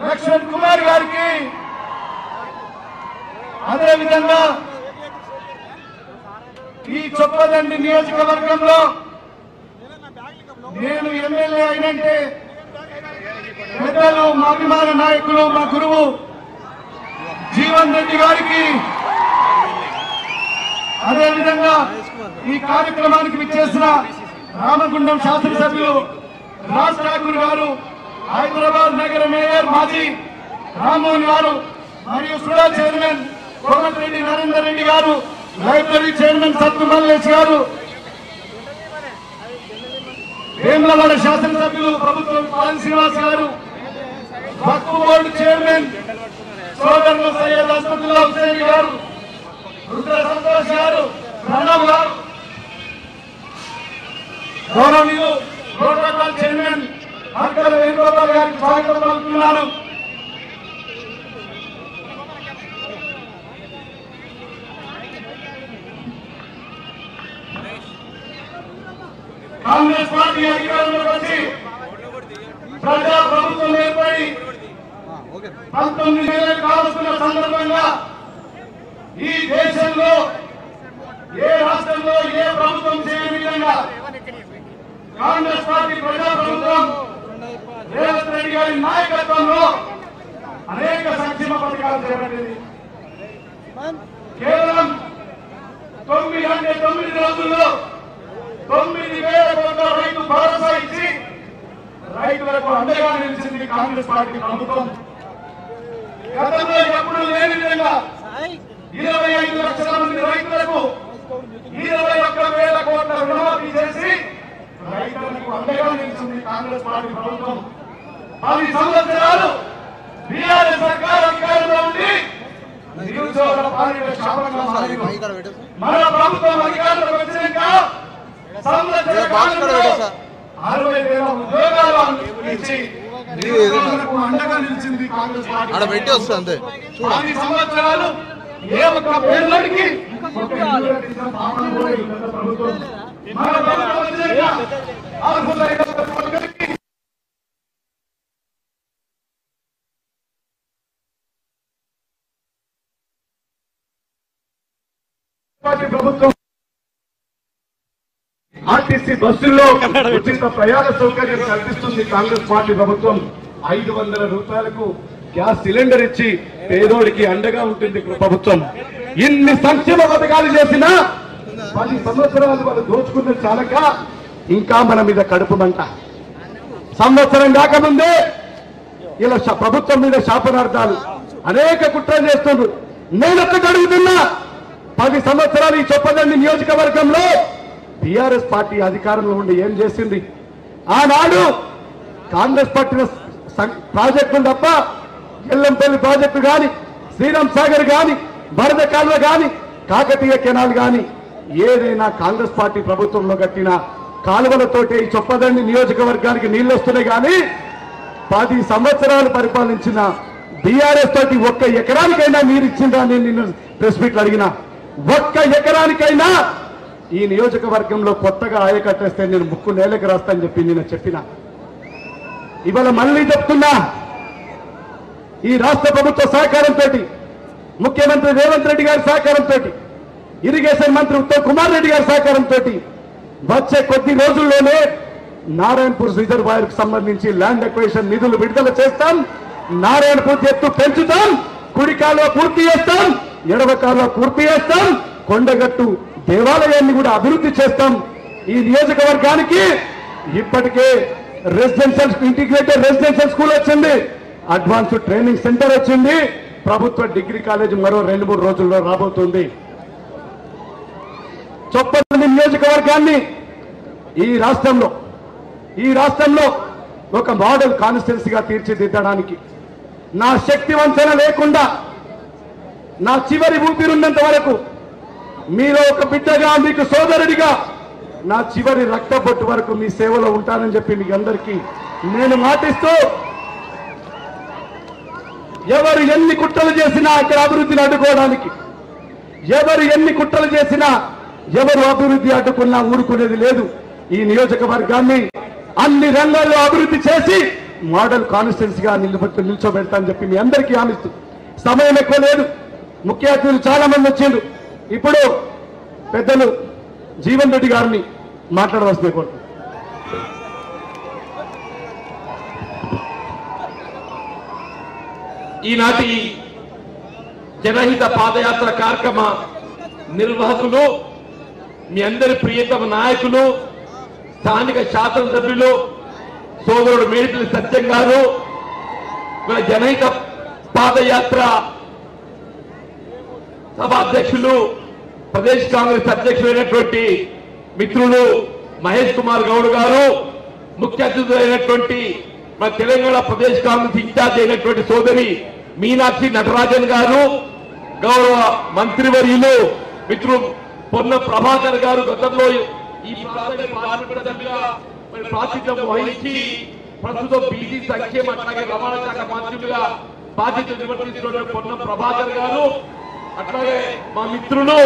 లక్ష్మణ్ కుమార్ గారికి అదే విధంగా ఈ చొప్పదండి నియోజకవర్గంలో నేను ఎమ్మెల్యే అయినంటే పెద్దలు మా అభిమాన నాయకులు మా గురువు జీవన్ రెడ్డి గారికి అదే విధంగా ఈ కార్యక్రమానికి విచ్చేసిన రామగుండం శాసనసభ్యులు రాజ్ ఠాకూర్ గారు, హైదరాబాద్ నగర మేయర్ మాజీ రామ్మోహన్ గారు మరియు సుడా చైర్మన్ కోమటిరెడ్డి నరేందర్ రెడ్డి గారు, లైబ్రరీ చైర్మన్ సత్తు మల్లేష్ గారు, వేములవాడ శాసనసభ్యులు ప్రభుత్వం పాలన్ శ్రీనివాస్ గారు, వక్ఫ్ బోర్డు చైర్మన్ సోదరులు సయ్యద్ అస్మదుల్లా హుసేన్ గారు, రుద్ర సంతోష్ గారు, ప్రణవ్ గారు, గౌరవనీయులు ప్రోటోకాల్ చైర్మన్ అక్కడ వేణుగోపాల్ గారికి స్వాగతం పలుకుతున్నారు. కాంగ్రెస్ పార్టీ అధికారంలోకి వచ్చి ప్రజా ప్రభుత్వం ఏర్పడి 19 నెలలు కావస్తున్న సందర్భంగా ఈ దేశంలో ఏ రాష్ట్రంలో ఏ ప్రభుత్వం చేయని విధంగా కాంగ్రెస్ పార్టీ ప్రజా ప్రభుత్వం రేవంత్ రెడ్డి గారి నాయకత్వంలో అనేక సంక్షేమ పథకాలు చేపట్టింది. కేవలం 9 రోజుల్లో 9,000 కోట్ల రైతు భరోసా ఇచ్చి రైతులకు అండగా నిలిచింది కాంగ్రెస్ పార్టీ ప్రభుత్వం. గతంలో ఎప్పుడు లేని విధంగా 25 లక్షల మంది రైతులకు 21,000 కోట్ల రుణమాఫీ చేసి రైతులకు అండగా నిలిచింది కాంగ్రెస్ పార్టీ ప్రభుత్వం. 10 సంవత్సరాలు బీఆర్ఎస్ సర్కార్ అధికారంలో ఉండి నిరుద్యోగ పాలన శాపంగా మారింది. మన ప్రభుత్వం అధికారంలోకి వచ్చినాక సంవత్సర కాలంలో 60,000 ఉద్యోగాలు ఇచ్చి నిరుద్యోగులకు అండగా నిలిచింది కాంగ్రెస్ పార్టీ. 10 సంవత్సరాలు ఏ ఒక్క పేదోడికి ప్రభుత్వం మన ప్రభుత్వం వచ్చినాక ప్రభుత్వం ఆర్టీసీ బస్సుల్లో ఉచిత ప్రయాణ సౌకర్యం కల్పిస్తుంది కాంగ్రెస్ పార్టీ ప్రభుత్వం. 500 రూపాయలకు గ్యాస్ సిలిండర్ ఇచ్చి పేదోడికి అండగా ఉంటుంది ప్రభుత్వం. ఇన్ని సంక్షేమ పథకాలు చేసినా 10 సంవత్సరాలు వాళ్ళు దోచుకున్న చాలక ఇంకా మన మీద కడుపు మంట. సంవత్సరం కాకముందే ఇలా ప్రభుత్వం మీద శాపనార్థాలు అనేక కుట్రలు చేస్తున్నారు. నేను ఒక్కటి అడుగుతున్నా, 10 సంవత్సరాలు ఈ చొప్పదండి నియోజకవర్గంలో టీఆర్ఎస్ పార్టీ అధికారంలో ఉండి ఏం చేసింది? ఆనాడు కాంగ్రెస్ పట్టిన ప్రాజెక్టులు తప్ప ఎల్లంపల్లి ప్రాజెక్టు గాని, శ్రీరామ్ సాగర్ గాని, వరద కాలువ గాని, కాకతీయ కెనాల్ గాని ఏదైనా కాంగ్రెస్ పార్టీ ప్రభుత్వంలో కట్టిన కాలువలతోటే ఈ చొప్పదండి నియోజకవర్గానికి నీళ్లు వస్తున్నాయి. కానీ 10 సంవత్సరాలు పరిపాలించిన బీఆర్ఎస్ తోటి 1 ఎకరానికైనా మీరు ఇచ్చిందా? నేను నిన్ను ప్రెస్ మీట్లు అడిగినా 1 ఎకరానికైనా ఈ నియోజకవర్గంలో కొత్తగా ఆయకట్టేస్తే నేను ముక్కు నేలకు రాస్తానని చెప్పి నేను చెప్పిన. ఇవాళ మళ్ళీ చెప్తున్నా, ఈ రాష్ట్ర ప్రభుత్వ సహకారంతో, ముఖ్యమంత్రి రేవంత్ రెడ్డి గారి సహకారంతో, ఇరిగేషన్ మంత్రి ఉత్తమ్ కుమార్ రెడ్డి గారి సహకారంతో వచ్చే కొద్ది రోజుల్లోనే నారాయణపూర్ రిజర్వాయర్ కు సంబంధించి ల్యాండ్ అక్విజిషన్ నిధులు విడుదల చేస్తాం. నారాయణపూర్ ఎత్తు పెంచుతాం, కుడి కాలువ పూర్తి చేస్తాం, ఎడవ కాలువ పూర్తి చేస్తాం, కొండగట్టు దేవాలయాన్ని కూడా అభివృద్ధి చేస్తాం. ఈ నియోజకవర్గానికి ఇప్పటికే రెసిడెన్షియల్ ఇంటిగ్రేటెడ్ రెసిడెన్షియల్ స్కూల్ వచ్చింది, అడ్వాన్స్డ్ ట్రైనింగ్ సెంటర్ వచ్చింది, ప్రభుత్వ డిగ్రీ కాలేజ్ మరో 2-3 రోజుల్లో రాబోతుంది. చొప్పదండి నియోజకవర్గాన్ని ఈ రాష్ట్రంలో ఒక మోడల్ కాన్స్టిట్యున్సీగా తీర్చిదిద్దడానికి నా శక్తి వంచన లేకుండా, నా చివరి ఊపిరున్నంత వరకు మీలో ఒక బిడ్డగా, మీకు సోదరుడిగా నా చివరి రక్త బొట్టు వరకు మీ సేవలో ఉంటానని చెప్పి మీకు అందరికీ నేను మాటిస్తూ, ఎవరు ఎన్ని కుట్రలు చేసినా అక్కడ అభివృద్ధిని అడ్డుకోవడానికి, ఎవరు ఎన్ని కుట్రలు చేసినా, ఎవరు అభివృద్ధి అడ్డుకున్నా ఊరుకునేది లేదు. ఈ నియోజకవర్గాన్ని అన్ని రంగాల్లో అభివృద్ధి చేసి మోడల్ కాన్స్టిట్యున్సీగా నిల్చోబెడతా అని చెప్పి మీ అందరికీ హామీస్తూ సమయం ఎక్కువ లేదు. ముఖ్య అతిథులు చాలా మంది వచ్చిండ్రు. ఇప్పుడు పెద్దలు జీవన్ రెడ్డి గారిని మాట్లాడవలసిందే కోరుతున్నాను. ఈనాటి జనహిత పాదయాత్ర కార్యక్రమ నిర్వాహకులు, మీ అందరి ప్రియతమ నాయకులు, స్థానిక శాసనసభ్యులు సోదరుడు మేడిపల్లి సత్యం గారు, జనహిత పాదయాత్ర సభ అధ్యక్షులు, ప్రదేశ్ కాంగ్రెస్ అధ్యక్షులైనటువంటి మిత్రులు మహేష్ కుమార్ గౌడ్ గారు, ముఖ్య అతిథులైనటువంటి మన తెలంగాణ ప్రదేశ్ కాంగ్రెస్ ఇన్ఛార్జ్ అయినటువంటి సోదరి మీనాక్షి నటరాజన్ గారు, గౌరవ మంత్రివర్యులు మిత్రులు పొన్న ప్రభాకర్ గారు గతంలో ఈ పార్లమెంట్ సభ్యులుగా ప్రాతినిధ్యం వహించి ప్రస్తుతం బీసీ సంక్షేమ అట్లాగే రవాణా శాఖ మంత్రులుగా బాధ్యతలు నిర్వర్తిస్తున్న పొన్న ప్రభాకర్ గారు, అట్లాగే మా మిత్రులు